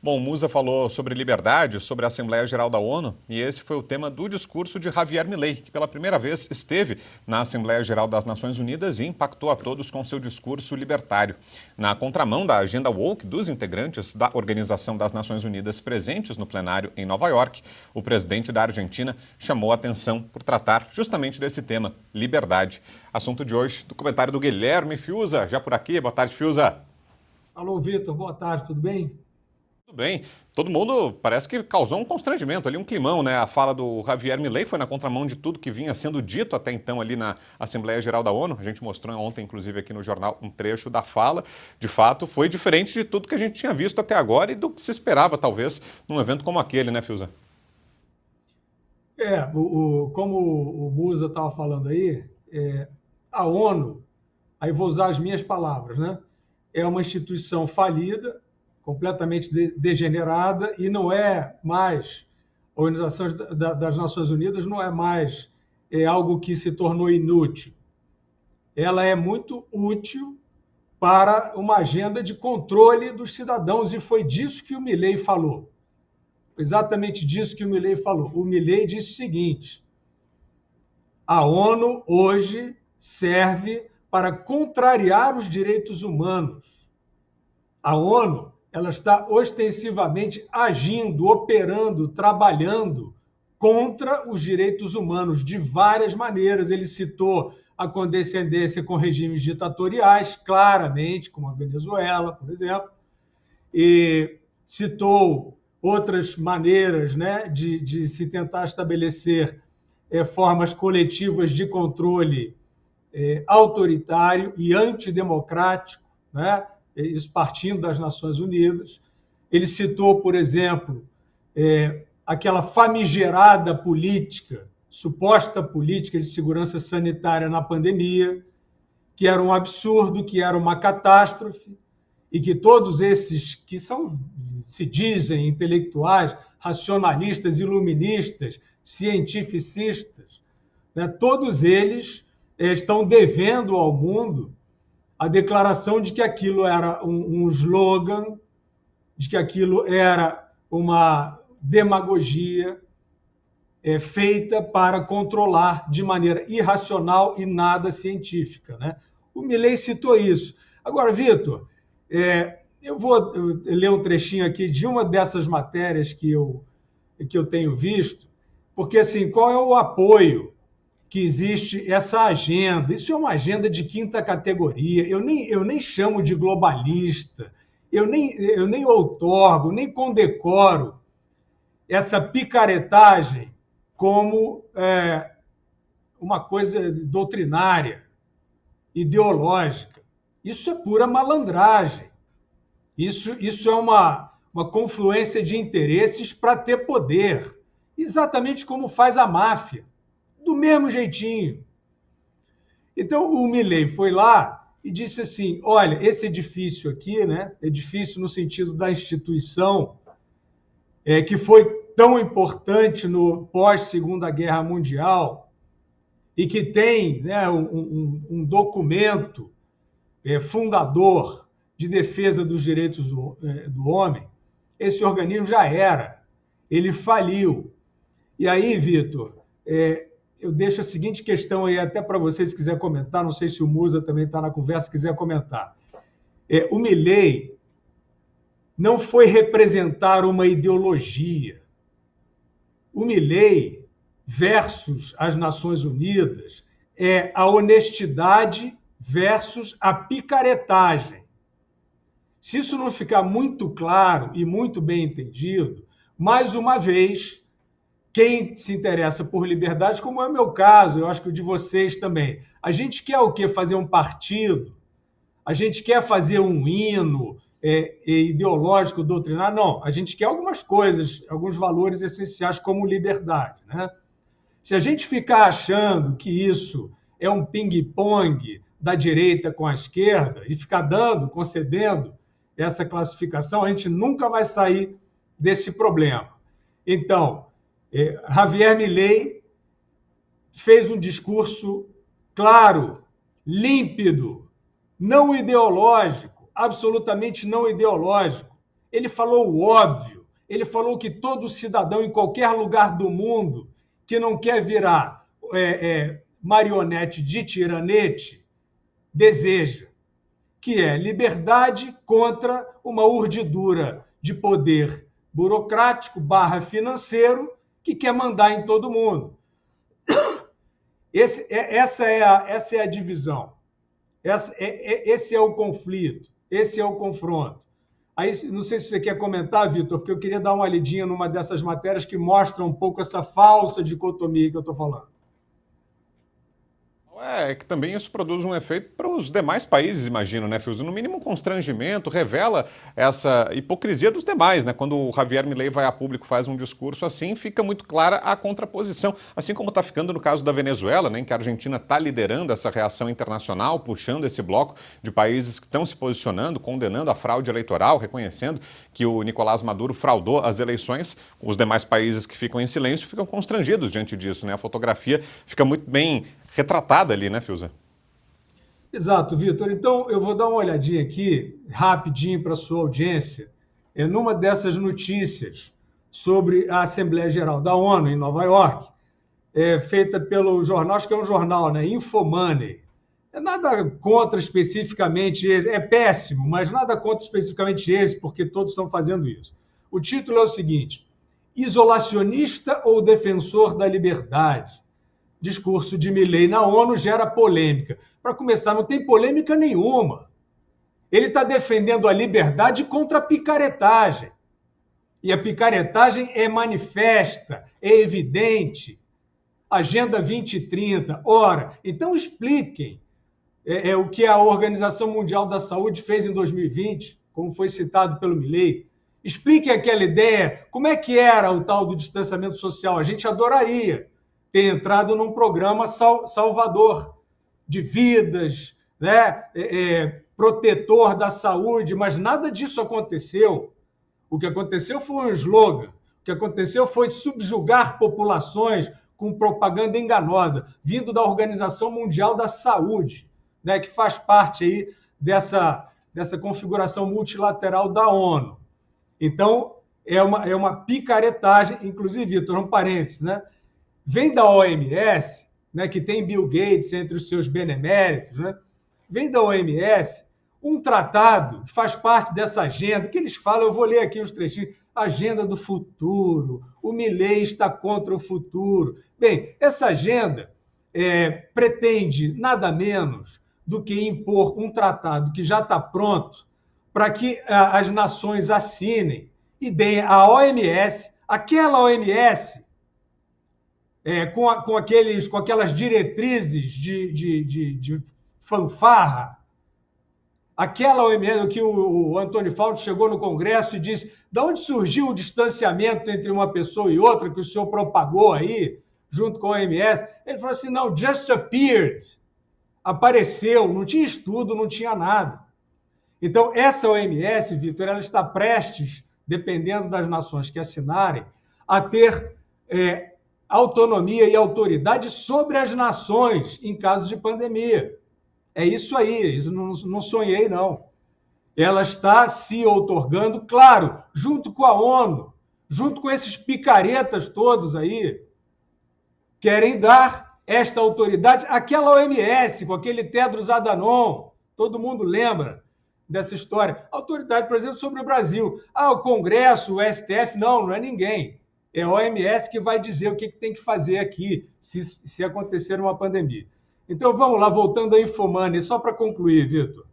Bom, o Musa falou sobre liberdade, sobre a Assembleia Geral da ONU, e esse foi o tema do discurso de Javier Milei, que pela primeira vez esteve na Assembleia Geral das Nações Unidas e impactou a todos com seu discurso libertário. Na contramão da agenda woke dos integrantes da Organização das Nações Unidas presentes no plenário em Nova York, o presidente da Argentina chamou a atenção por tratar justamente desse tema, liberdade. Assunto de hoje, do comentário do Guilherme Fiuza, já por aqui. Boa tarde, Fiuza. Alô, Vitor, boa tarde, tudo bem? Tudo bem. Todo mundo parece que causou um constrangimento ali, um climão, né? A fala do Javier Milei foi na contramão de tudo que vinha sendo dito até então ali na Assembleia Geral da ONU. A gente mostrou ontem, inclusive, aqui no jornal, um trecho da fala. De fato, foi diferente de tudo que a gente tinha visto até agora e do que se esperava, talvez, num evento como aquele, né, Fiuza? Como o Musa estava falando aí, a ONU, aí vou usar as minhas palavras, né? É uma instituição falida, completamente degenerada e não é mais, a Organização das Nações Unidas não é mais algo que se tornou inútil. Ela é muito útil para uma agenda de controle dos cidadãos e foi disso que o Milei falou. Exatamente disso que o Milei falou. O Milei disse o seguinte: a ONU hoje serve para contrariar os direitos humanos. A ONU ela está ostensivamente agindo, operando, trabalhando contra os direitos humanos de várias maneiras. Ele citou a condescendência com regimes ditatoriais, claramente, como a Venezuela, por exemplo, e citou outras maneiras, né, de se tentar estabelecer formas coletivas de controle autoritário e antidemocrático, né, isso partindo das Nações Unidas. Ele citou, por exemplo, aquela famigerada política, suposta política de segurança sanitária na pandemia, que era um absurdo, que era uma catástrofe, e que todos esses que se dizem intelectuais, racionalistas, iluministas, cientificistas, né, todos eles estão devendo ao mundo a declaração de que aquilo era um slogan, de que aquilo era uma demagogia feita para controlar de maneira irracional e nada científica, né? O Milei citou isso. Agora, Vitor, eu vou ler um trechinho aqui de uma dessas matérias que eu tenho visto, porque, assim, qual é o apoio que existe essa agenda? Isso é uma agenda de quinta categoria. Eu nem chamo de globalista, eu nem outorgo, nem condecoro essa picaretagem como uma coisa doutrinária, ideológica. Isso é pura malandragem. Isso é uma confluência de interesses para ter poder, exatamente como faz a máfia, do mesmo jeitinho. Então, o Milei foi lá e disse assim: olha, esse edifício aqui, né, edifício no sentido da instituição, que foi tão importante no pós-Segunda Guerra Mundial e que tem, né, um documento fundador de defesa dos direitos do homem, esse organismo já era, ele faliu. E aí, Vitor, eu deixo a seguinte questão aí até para você, se quiser comentar, não sei se o Musa também está na conversa, quiser comentar. O Milei não foi representar uma ideologia. O Milei versus as Nações Unidas é a honestidade versus a picaretagem. Se isso não ficar muito claro e muito bem entendido, mais uma vez, quem se interessa por liberdade, como é o meu caso, eu acho que o de vocês também, a gente quer o quê? Fazer um partido? A gente quer fazer um hino ideológico, doutrinário? Não, a gente quer algumas coisas, alguns valores essenciais como liberdade, né? Se a gente ficar achando que isso é um ping-pong da direita com a esquerda e ficar concedendo essa classificação, a gente nunca vai sair desse problema. Então, Javier Milei fez um discurso claro, límpido, não ideológico, absolutamente não ideológico. Ele falou o óbvio. Ele falou que todo cidadão em qualquer lugar do mundo que não quer virar marionete de tiranete deseja, que é liberdade contra uma urdidura de poder burocrático / financeiro que quer mandar em todo mundo. Essa é a divisão. Esse é o conflito, esse é o confronto. Aí, não sei se você quer comentar, Vitor, porque eu queria dar uma lidinha numa dessas matérias que mostram um pouco essa falsa dicotomia que eu estou falando. É que também isso produz um efeito para os demais países, imagino, né, Fiuza? No mínimo um constrangimento, revela essa hipocrisia dos demais, né? Quando o Javier Milei vai a público, faz um discurso assim, fica muito clara a contraposição. Assim como está ficando no caso da Venezuela, né, em que a Argentina está liderando essa reação internacional, puxando esse bloco de países que estão se posicionando, condenando a fraude eleitoral, reconhecendo que o Nicolás Maduro fraudou as eleições. Os demais países que ficam em silêncio ficam constrangidos diante disso, né? A fotografia fica muito bem retratada ali, né, Fiuza? Exato, Vitor. Então, eu vou dar uma olhadinha aqui, rapidinho, para a sua audiência, numa dessas notícias sobre a Assembleia Geral da ONU em Nova York, feita pelo jornal, acho que é um jornal, né? Infomoney. É nada contra especificamente esse, é péssimo, mas nada contra especificamente esse, porque todos estão fazendo isso. O título é o seguinte: isolacionista ou defensor da liberdade? Discurso de Milei na ONU gera polêmica. Para começar, não tem polêmica nenhuma. Ele está defendendo a liberdade contra a picaretagem. E a picaretagem é manifesta, é evidente. Agenda 2030. Ora, então expliquem o que a Organização Mundial da Saúde fez em 2020, como foi citado pelo Milei. Expliquem aquela ideia, como é que era o tal do distanciamento social. A gente adoraria ter entrado num programa salvador de vidas, né? Protetor da saúde, mas nada disso aconteceu. O que aconteceu foi um slogan. O que aconteceu foi subjugar populações com propaganda enganosa, vindo da Organização Mundial da Saúde, né? Que faz parte aí dessa configuração multilateral da ONU. Então, é uma picaretagem, inclusive, Vitor, um parênteses, né? Vem da OMS, né, que tem Bill Gates entre os seus beneméritos, né? Vem da OMS um tratado que faz parte dessa agenda, que eles falam, eu vou ler aqui os trechinhos, agenda do futuro, o Milei está contra o futuro. Bem, essa agenda pretende nada menos do que impor um tratado que já está pronto para que as nações assinem e deem à OMS, aquela OMS com aquelas diretrizes de fanfarra, aquela OMS que o Antônio Fauci chegou no Congresso e disse: de onde surgiu o distanciamento entre uma pessoa e outra que o senhor propagou aí, junto com a OMS? Ele falou assim: não, just appeared. Apareceu, não tinha estudo, não tinha nada. Então, essa OMS, Vitor, ela está prestes, dependendo das nações que assinarem, a ter autonomia e autoridade sobre as nações em caso de pandemia. É isso aí, isso não sonhei, não. Ela está se outorgando, claro, junto com a ONU, junto com esses picaretas todos aí, querem dar esta autoridade àquela OMS, com aquele Tedros Adhanom, todo mundo lembra dessa história. Autoridade, por exemplo, sobre o Brasil. O Congresso, o STF, não é ninguém. É a OMS que vai dizer o que tem que fazer aqui se acontecer uma pandemia. Então, vamos lá, voltando à Infomoney, só para concluir, Vitor.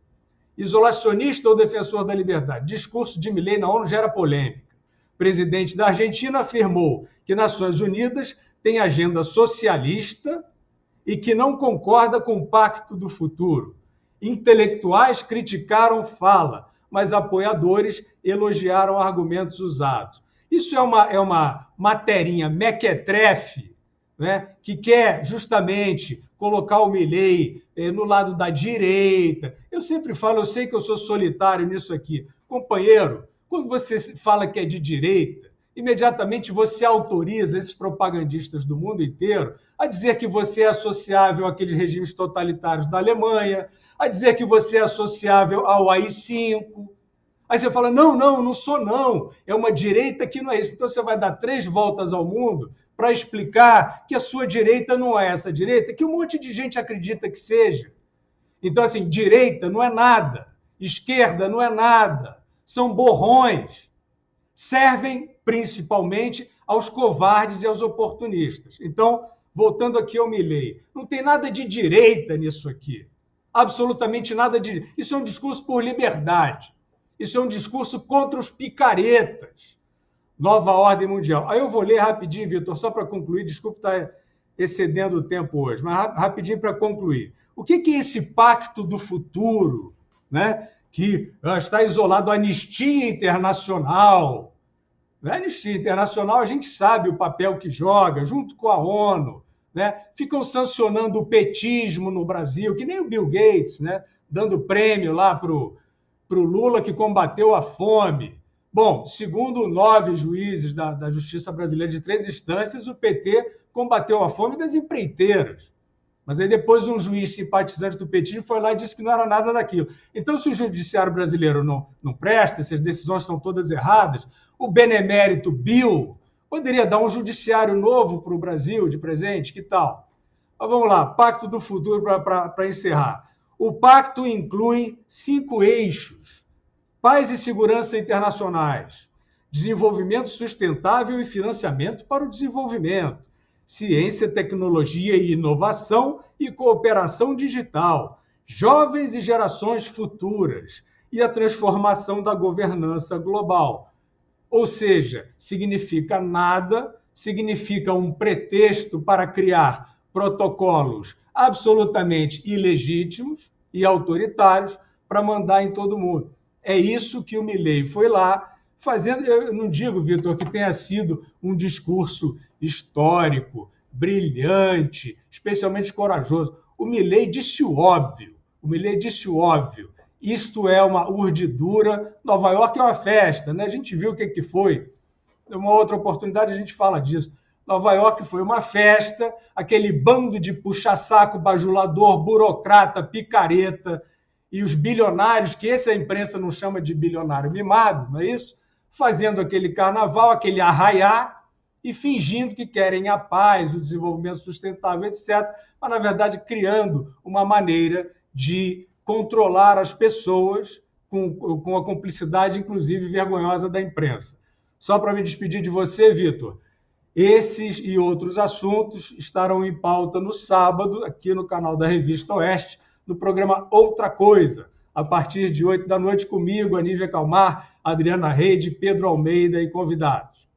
Isolacionista ou defensor da liberdade? Discurso de Milei na ONU gera polêmica. O presidente da Argentina afirmou que Nações Unidas tem agenda socialista e que não concorda com o Pacto do Futuro. Intelectuais criticaram fala, mas apoiadores elogiaram argumentos usados. Isso é uma materinha mequetrefe, né, que quer justamente colocar o Milei no lado da direita. Eu sempre falo, eu sei que eu sou solitário nisso aqui. Companheiro, quando você fala que é de direita, imediatamente você autoriza esses propagandistas do mundo inteiro a dizer que você é associável àqueles regimes totalitários da Alemanha, a dizer que você é associável ao AI-5, Aí você fala, não sou não, é uma direita que não é isso. Então você vai dar 3 voltas ao mundo para explicar que a sua direita não é essa direita, que um monte de gente acredita que seja. Então, assim, direita não é nada, esquerda não é nada, são borrões. Servem principalmente aos covardes e aos oportunistas. Então, voltando aqui ao Milei, não tem nada de direita nisso aqui. Absolutamente nada de... Isso é um discurso por liberdade. Isso é um discurso contra os picaretas. Nova ordem mundial. Aí eu vou ler rapidinho, Vitor, só para concluir. Desculpe estar excedendo o tempo hoje, mas rapidinho para concluir. O que é esse pacto do futuro, né? Que está isolado à Anistia Internacional? A Anistia Internacional, a gente sabe o papel que joga, junto com a ONU, né? Ficam sancionando o petismo no Brasil, que nem o Bill Gates, né? Dando prêmio lá para o Lula, que combateu a fome. Bom, segundo 9 juízes da Justiça Brasileira de 3 instâncias, o PT combateu a fome das empreiteiras. Mas aí depois um juiz simpatizante do petismo foi lá e disse que não era nada daquilo. Então, se o judiciário brasileiro não presta, essas decisões são todas erradas, o benemérito Bill poderia dar um judiciário novo para o Brasil de presente, que tal? Mas vamos lá, Pacto do Futuro para encerrar. O pacto inclui 5 eixos: paz e segurança internacionais, desenvolvimento sustentável e financiamento para o desenvolvimento, ciência, tecnologia e inovação e cooperação digital, jovens e gerações futuras e a transformação da governança global. Ou seja, significa nada, significa um pretexto para criar protocolos absolutamente ilegítimos e autoritários para mandar em todo mundo. É isso que o Milei foi lá fazendo. Eu não digo, Vitor, que tenha sido um discurso histórico, brilhante, especialmente corajoso. O Milei disse o óbvio. O Milei disse o óbvio. Isto é uma urdidura. Nova York é uma festa, né? A gente viu o que foi. Uma outra oportunidade a gente fala disso. Nova York foi uma festa, aquele bando de puxa-saco, bajulador, burocrata, picareta, e os bilionários, que essa imprensa não chama de bilionário mimado, não é isso? Fazendo aquele carnaval, aquele arraiá, e fingindo que querem a paz, o desenvolvimento sustentável, etc., mas, na verdade, criando uma maneira de controlar as pessoas com a cumplicidade, inclusive, vergonhosa da imprensa. Só para me despedir de você, Vitor, esses e outros assuntos estarão em pauta no sábado, aqui no canal da Revista Oeste, no programa Outra Coisa, a partir de 8 da noite, comigo, Aníbal Calmar, Adriana Reide, Pedro Almeida e convidados.